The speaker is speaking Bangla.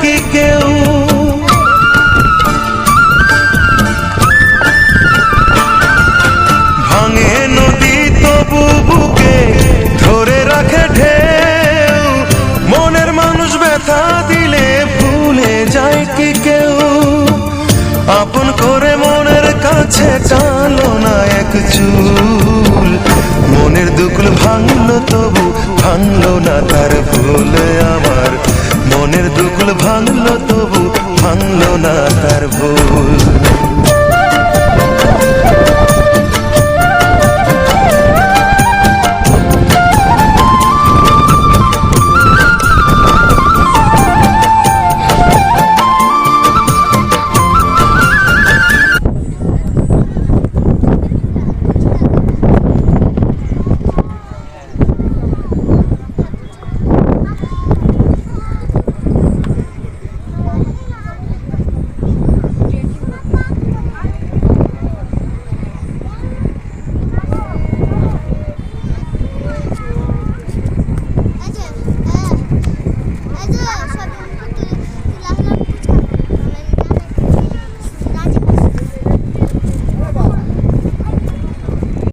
কি কেউ? ভাঙে নদী তবু বুকে ধরে রাখে ঢেউ, মনের মানুষ ব্যথা দিলে ভুলে যায় কি কেউ? আপন করে মনের কাছে টানো না এক চুল, মনের দুকুল ভাঙলো তবু ভাঙলো না তার ভুল আমার, মনের দুকুল ভাঙলো তবু ভাঙলো না তার ভুল।